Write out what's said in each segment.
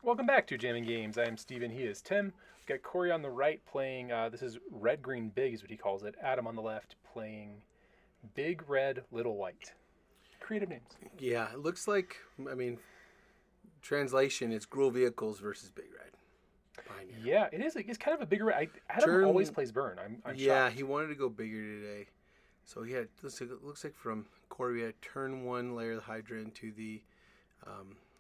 Welcome back to Jamming Games. I am Steven. He is Tim. We've got Corey on the right playing, this is Red Green Big is what he calls it. Adam on the left playing Big Red Little White. Creative names. Yeah, it looks like, translation is Gruul Vehicles versus Big Red. Yeah, it is. It's kind of a bigger red. Adam always plays Burn. I'm yeah, shocked. he wanted to go bigger today. So he had, it looks like from Corey, we had turn 1 layer of the Hydra into the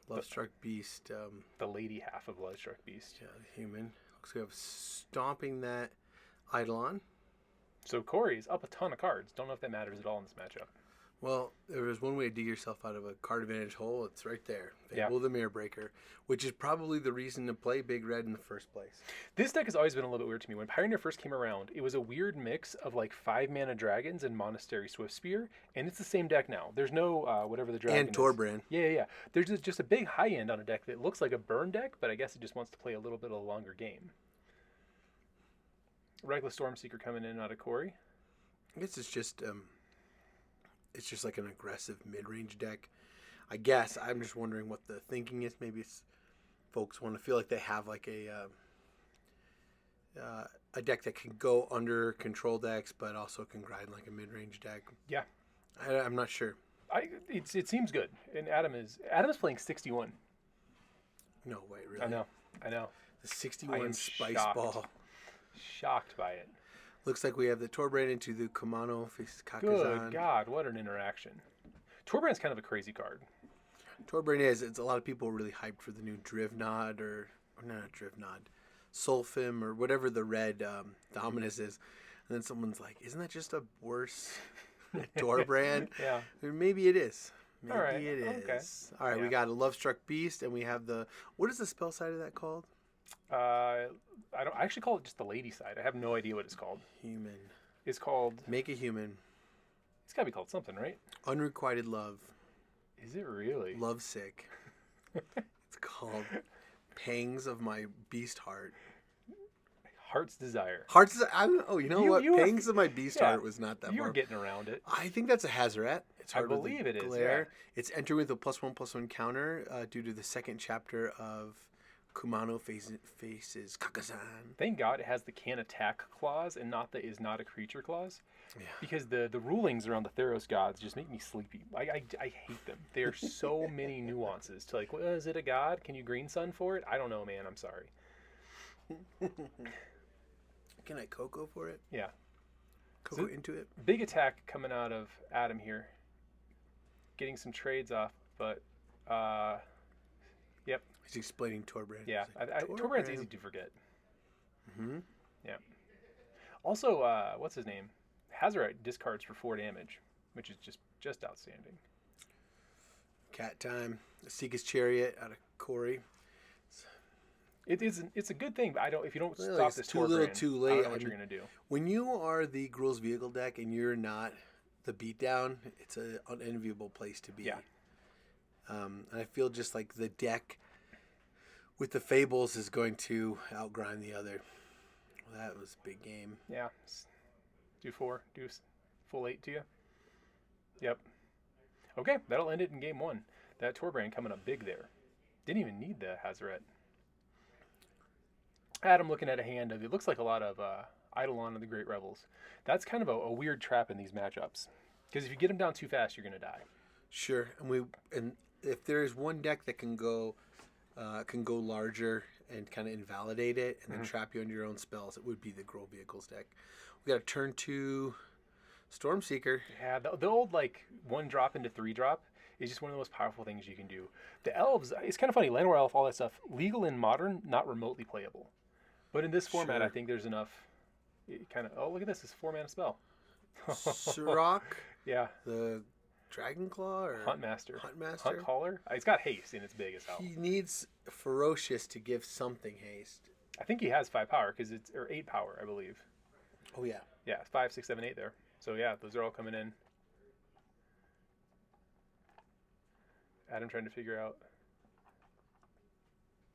Lovestruck Beast. The lady half of Lovestruck Beast. Yeah, the human. Looks like we have stomping that Eidolon. So Corey's up a ton of cards. Don't know if that matters at all in this matchup. Well, there was one way to dig yourself out of a card advantage hole. It's right there. Fable Yeah. the Mirror Breaker, which is probably the reason to play Big Red in the first place. This deck has always been a little bit weird to me. When Pioneer first came around, it was a weird mix of like 5-mana dragons and Monastery Swiftspear, and it's the same deck now. There's no whatever the dragon And Torbran. is. Yeah. There's just a big high end on a deck that looks like a burn deck, but I guess it just wants to play a little bit of a longer game. Reckless Stormseeker coming in out of Corey. I guess it's just like an aggressive mid-range deck. I guess I'm just wondering what the thinking is. Maybe it's folks want to feel like they have like a deck that can go under control decks, but also can grind like a mid-range deck. Yeah, I'm not sure. It seems good. And Adam is playing 61. No way, really. I know. The 61 Spice shocked. Ball. Shocked by it. Looks like we have the Torbran into the Kumano faces Kakkazan. Good God, what an interaction. Torbran's kind of a crazy card. Torbran it's a lot of people really hyped for the new Drivnod or not Drivnod, Sulfim or whatever the red Dominus is. And then someone's like, isn't that just a worse Torbran? Yeah. Maybe it is. Maybe All right. it Okay. is. All right, Yeah. we got a Lovestruck Beast and we have what is the spell side of that called? I actually call it just the lady side. I have no idea what it's called. Human. It's called... Make a human. It's got to be called something, right? Unrequited love. Is it really? Lovesick. It's called Pangs of My Beast Heart. Heart's Desire. You know what? Pangs of My Beast Heart was not that You far. were getting around it. I think that's a Hazoret. It's hard I believe with the it is, glare. It's enter with a +1/+1 counter due to the second chapter of Kumano faces Kakkazan. Thank God it has the can attack clause and not the is not a creature clause. Yeah. Because the rulings around the Theros gods just make me sleepy. I hate them. There's so many nuances to like, well, is it a god? Can you green sun for it? I don't know, man. I'm sorry. Can I Coco for it? Yeah. Coco into it? Big attack coming out of Adam here. Getting some trades off, but yep. He's explaining Torbran. Yeah, Torbran's easy to forget. Mm-hmm. Yeah. Also, what's his name? Hazoret discards for 4 damage, which is just outstanding. Cat time. Seeka's Chariot out of Corey. It's a good thing, but if you don't Well, stop it's this too Torbran, little, too late. I don't know what you're gonna do. When you are the Gruul's Vehicle deck and you're not the beatdown, it's an unenviable place to be. Yeah. And I feel just like the deck with the Fables is going to outgrind the other. Well, that was a big game. Yeah. Do 4. Do full 8 to you. Yep. Okay, that'll end it in game 1. That Torbran coming up big there. Didn't even need the Hazoret. Adam looking at a hand of, it looks like a lot of Eidolon of the Great Revels. That's kind of a weird trap in these matchups. Because if you get them down too fast, you're going to die. Sure. And if there is one deck that can go larger and kind of invalidate it and then trap you under your own spells, it would be the Gruul Vehicles deck. We got a turn 2 Stormseeker. Yeah, the old 1 drop into 3 drop is just one of the most powerful things you can do. The elves, it's kind of funny, Land War Elf, all that stuff, legal in Modern, not remotely playable. But in this format, I think there's enough. Oh, look at this! It's a 4-mana spell. Sirach. Yeah. The Dragon Claw or Huntmaster. Huntmaster. Huntcaller. It's got haste and it's big as hell. He needs Ferocious to give something haste. I think he has 5 power because it's 8 power, I believe. Oh yeah. Yeah, 5, 6, 7, 8 there. So yeah, those are all coming in. Adam trying to figure out.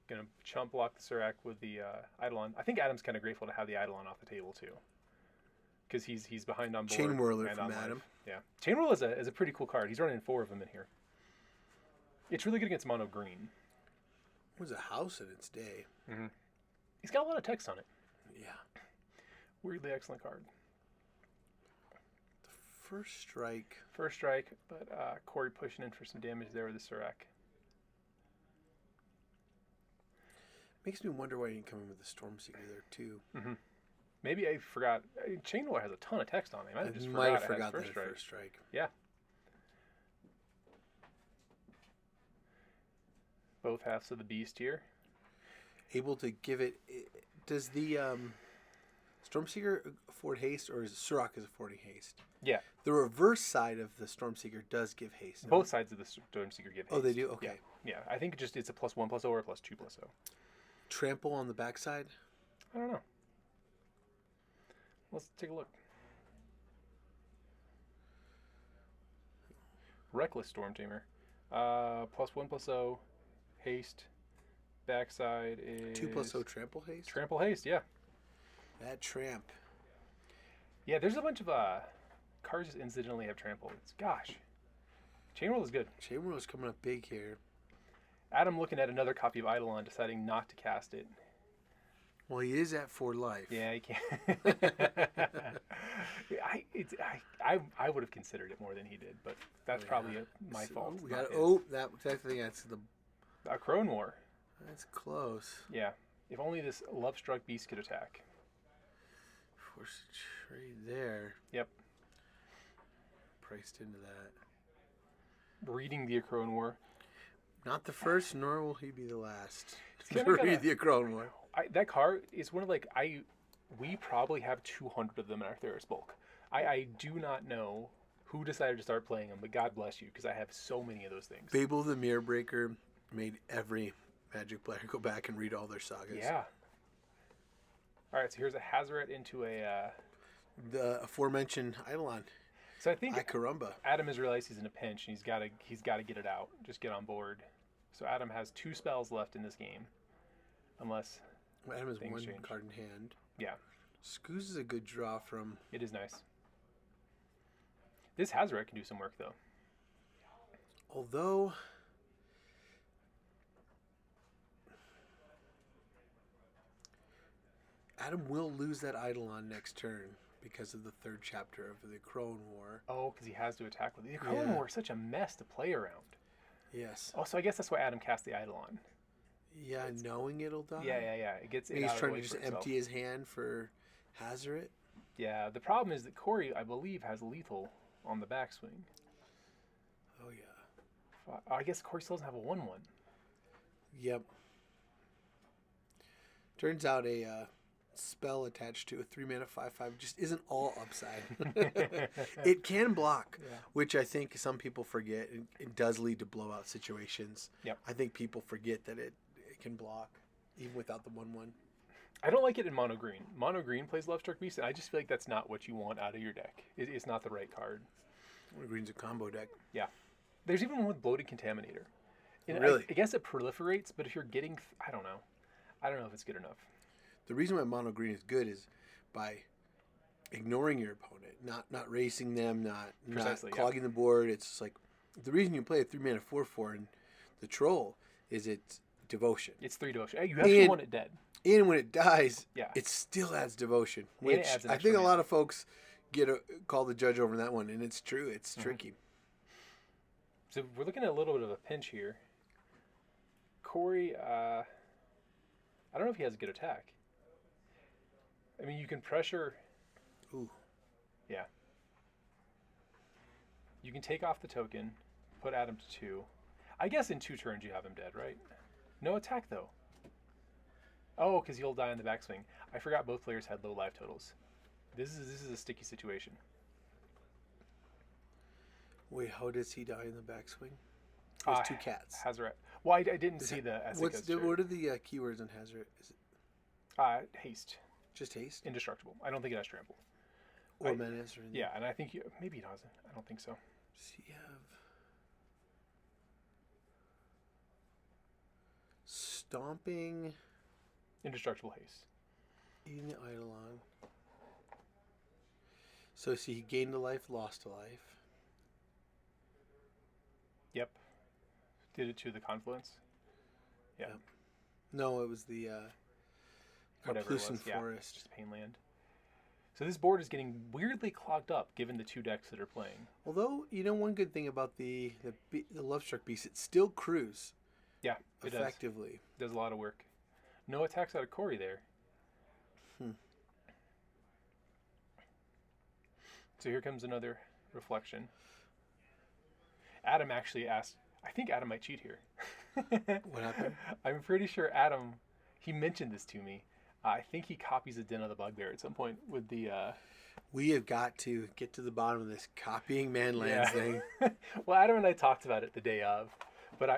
Gonna chump block the Sirach with the Eidolon. I think Adam's kind of grateful to have the Eidolon off the table too, because he's behind on board. Chainwhirler from Adam. Yeah, Chainwhirler is a pretty cool card. He's running 4 of them in here. It's really good against mono green. It was a house in its day. Mm-hmm. He's got a lot of text on it. Yeah. Weirdly excellent card. The first strike. First strike, but Kari pushing in for some damage there with the Surak. Makes me wonder why he didn't come in with the Stormseeker there, too. Mm-hmm. Maybe I forgot. Chainwhirler has a ton of text on it. I just might have forgot that first strike. Yeah. Both halves of the beast here. Able to give it... Does the Stormseeker afford haste, or is it Surak is affording haste? Yeah. The reverse side of the Stormseeker does give haste. Both sides of the Stormseeker give haste. Oh, they do? Okay. Yeah. I think it's a +1/+0 or a +2/+0. Trample on the backside? I don't know. Let's take a look. Reckless Storm Tamer. +1/+0. Haste. Backside is 2/+0 trample haste? Trample haste, yeah. That tramp. Yeah, there's a bunch of cards just incidentally have trample. Gosh. Chainwhirler is good. Chainwhirler's coming up big here. Adam looking at another copy of Eidolon, deciding not to cast it. Well, he is at 4 life. Yeah, he can't. I would have considered it more than he did, but that's probably my fault. We got that's the a Crone War. That's close. Yeah, if only this love-struck beast could attack. Force a trade there. Yep. Priced into that. Reading the Crone War. Not the first, nor will he be the last. To read the Crone War. That card is one of we probably have 200 of them in our Theros bulk. I do not know who decided to start playing them, but God bless you, because I have so many of those things. Fable the Mirror Breaker made every Magic player go back and read all their sagas. Yeah. All right, so here's a Hazoret into the aforementioned Eidolon. So I think Caramba. Adam has realized he's in a pinch, and he's got to get it out. Just get on board. So Adam has 2 spells left in this game, unless Adam has 1 change. card in hand. Yeah. Scooz is a good draw from. It is nice. This Hazoret can do some work though. Although. Adam will lose that Eidolon next turn because of the 3rd chapter of the Crone War. Oh, because he has to attack with it. The Crone War is such a mess to play around. Yes. Oh, so I guess that's why Adam cast the Eidolon. Yeah, knowing it'll die. Yeah. It gets. He's trying to just empty his hand for Hazoret. Yeah, the problem is that Kari, I believe, has lethal on the backswing. Oh yeah. I guess Kari still doesn't have a 1/1. Yep. Turns out a spell attached to a 3-mana 5/5 just isn't all upside. It can block, which I think some people forget. It does lead to blowout situations. Yep. I think people forget that it can block even without the 1/1. I don't like it in mono green. Mono green plays Love-Struck Beast, and I just feel like that's not what you want out of your deck. It's not the right card. Mono green's a combo deck. Yeah. There's even one with Bloated Contaminator. And really? I guess it proliferates, but if you're getting... I don't know. I don't know if it's good enough. The reason why mono green is good is by ignoring your opponent, not racing them, not clogging the board. It's just like the reason you play a 3-mana 4/4 in the Troll is it's devotion. It's 3 devotion. Hey, you actually want it dead. And when it dies, yeah, it still adds devotion, which adds I think a lot of folks call the judge over that one, and it's true. It's tricky. So we're looking at a little bit of a pinch here. Kari, I don't know if he has a good attack. I mean, you can pressure. Ooh. Yeah. You can take off the token, put Adam to 2. I guess in 2 turns you have him dead, right? No attack, though. Oh, because he'll die in the backswing. I forgot both players had low life totals. This is a sticky situation. Wait, how does he die in the backswing? There's 2 cats. Hazoret. Well, I didn't see the... What are the keywords in Hazoret? Is it? Haste. Just haste? Indestructible. I don't think it has trample. Or menace. Or yeah, and I think maybe it doesn't. I don't think so. Does he have... Stomping... Indestructible haste. Eating the Eidolon. So see, he gained a life, lost a life. Yep. Did it to the confluence. Yeah. Yep. No, it was the Whatever it was. Carplucent Forest. Just Painland. So this board is getting weirdly clogged up given the 2 decks that are playing. Although, one good thing about the Lovestruck Beast, it still crews. Yeah, it effectively. Does a lot of work. No attacks out of Kari there. So here comes another reflection. Adam actually asked, I think Adam might cheat here. What happened? I'm pretty sure Adam, he mentioned this to me. I think he copies a Den of the Bugbear at some point with the... We have got to get to the bottom of this copying manlands thing. Well, Adam and I talked about it the day of, but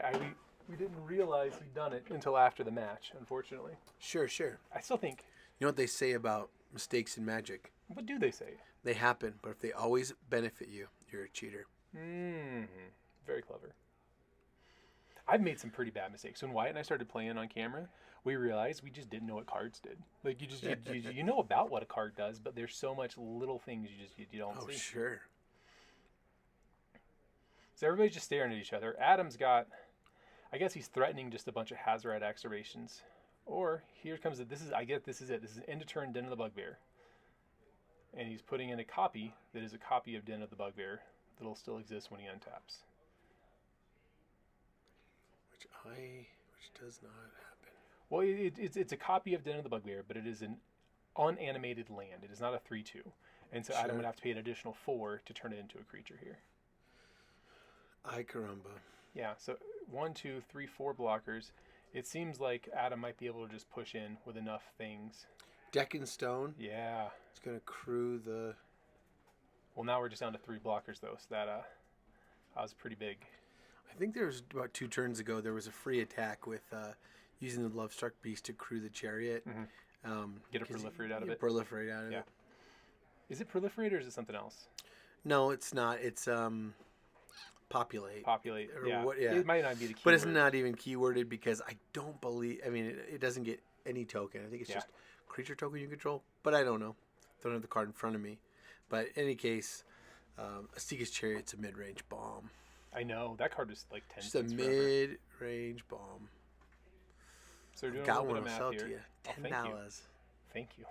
we didn't realize he'd done it until after the match, unfortunately. Sure. I still think... You know what they say about mistakes in Magic? What do they say? They happen, but if they always benefit you, you're a cheater. Very clever. I've made some pretty bad mistakes. When Wyatt and I started playing on camera, we realized we just didn't know what cards did. Like you know about what a card does, but there's so much little things you don't see. Oh, sure. So everybody's just staring at each other. Adam's got, I guess he's threatening just a bunch of Hazoret activations. Or here comes it. This is it. This is an end of turn Den of the Bugbear. And he's putting in a copy that is a copy of Den of the Bugbear that'll still exist when he untaps. Which does not happen. Well, it's a copy of Den of the Bugbear, but it is an unanimated land. It is not a 3/2. And so Adam would have to pay an additional 4 to turn it into a creature here. Ay caramba. Yeah, so 1, 2, 3, 4 blockers. It seems like Adam might be able to just push in with enough things. Deck in Stone. Yeah. It's going to crew the... Well, now we're just down to 3 blockers, though, so that was pretty big. I think there was about 2 turns ago, there was a free attack with using the Lovestruck Beast to crew the Chariot. Get a proliferate out of it. Proliferate out of it. Is it proliferate or is it something else? No, it's not. It's populate. Populate. Yeah. Yeah. It might not be the keyword. But it's not even keyworded because I don't believe... I mean, it doesn't get any token. I think it's just creature token you control. But I don't know. Don't have the card in front of me. But in any case, Astika's Chariot's a mid-range bomb. I know. That card was like 10 Just a mid-range bomb. So we're doing got a little one bit to of sell math to here. you. $10. Thank you.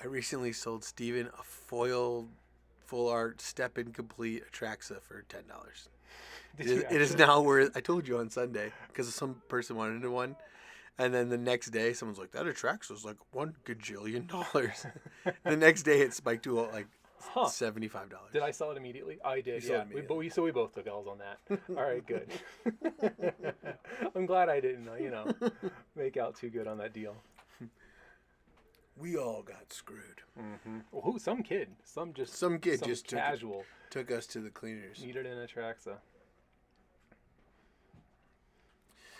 I recently sold Steven a foil full art step incomplete Atraxa for $10. It is now worth... I told you on Sunday because some person wanted one. And then the next day, someone's like, that Atraxa was like $1 gajillion. The next day, it spiked to like $75. Did I sell it immediately? I did, You sold it immediately. So we both took L's on that. All right, good. I'm glad I didn't, make out too good on that deal. We all got screwed. Well, some kid just casual took us to the cleaners. Needed an Atraxa.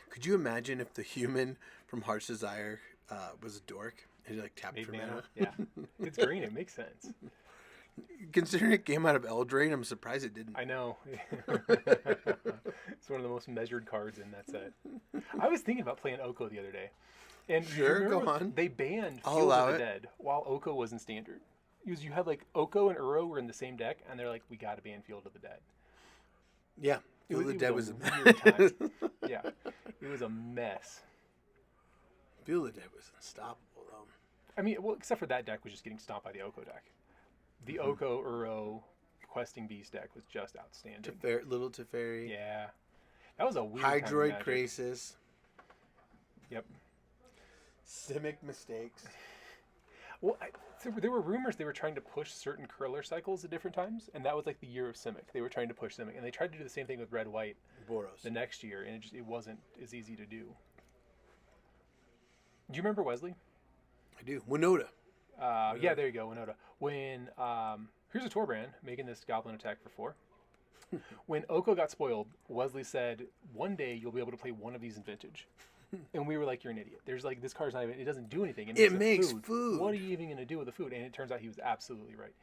Could you imagine if the human from Heart's Desire was a dork and he like tapped for mana? Yeah, it's green. It makes sense. Considering it came out of Eldraine, I'm surprised it didn't. I know. It's one of the most measured cards in that set. I was thinking about playing Oko the other day. And sure, go on. They banned Field of the Dead while Oko was in Standard. You had like Oko and Uro were in the same deck, and they're like, we got to ban Field of the Dead. Yeah. Field of the Dead was a weird time. Yeah. It was a mess. Field of the Dead was unstoppable, though. I mean, well, except for that deck was just getting stomped by the Oko deck. The Oko, Uro, Questing Beast deck was just outstanding. Little Teferi. Yeah. That was a weird Hydroid Krasis. Yep. Simic Mistakes. Well, so there were rumors they were trying to push certain curler cycles at different times, and that was like the year of Simic. They were trying to push Simic, and they tried to do the same thing with Red White Boros the next year, and it wasn't as easy to do. Do you remember Wesley? I do. Winota. Yeah, there you go, Winota. When here's a Torbran making this Goblin attack for 4. When Oko got spoiled, Wesley said, "One day you'll be able to play one of these in Vintage." And we were like, "You're an idiot. There's like this card's not even. It doesn't do anything. It makes food. What are you even going to do with the food?" And it turns out he was absolutely right.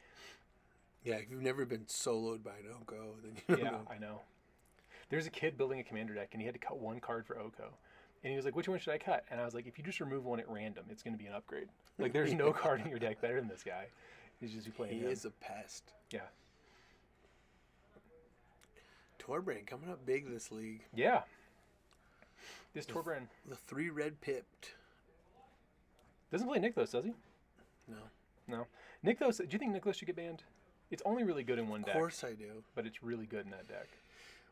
Yeah, if you've never been soloed by an Oko, then you don't know. I know. There's a kid building a commander deck, and he had to cut one card for Oko. And he was like, "Which one should I cut?" And I was like, "If you just remove one at random, it's going to be an upgrade. Like, there's no card in your deck better than this guy. He's just playing him." He is a pest. Yeah. Torbran coming up big this league. Yeah. This Torbran The 3 red pipped. doesn't play Nykthos, does he? No. No. Nykthos, do you think Nykthos should get banned? It's only really good in one deck. Of course I do. But it's really good in that deck.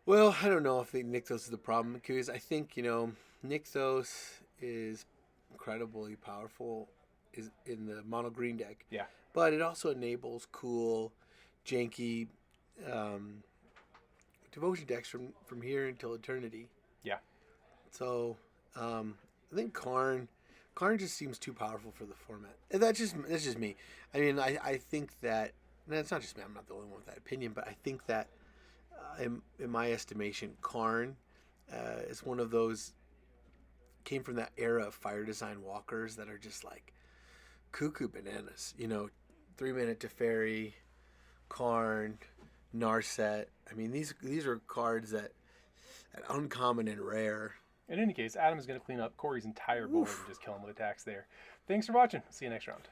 Well, I don't know if the Nykthos is the problem, because I think, Nykthos is incredibly powerful is in the mono green deck. Yeah. But it also enables cool, janky devotion decks from here until eternity. Yeah. So I think Karn just seems too powerful for the format. And that's just me. I mean, I think that, and it's not just me, I'm not the only one with that opinion, but I think that in my estimation, Karn is one of those, came from that era of fire design walkers that are just like cuckoo bananas. 3-minute Teferi, Karn, Narset. I mean, these are cards that uncommon and rare. In any case, Adam is going to clean up Corey's entire board and just kill him with attacks there. Thanks for watching. See you next round.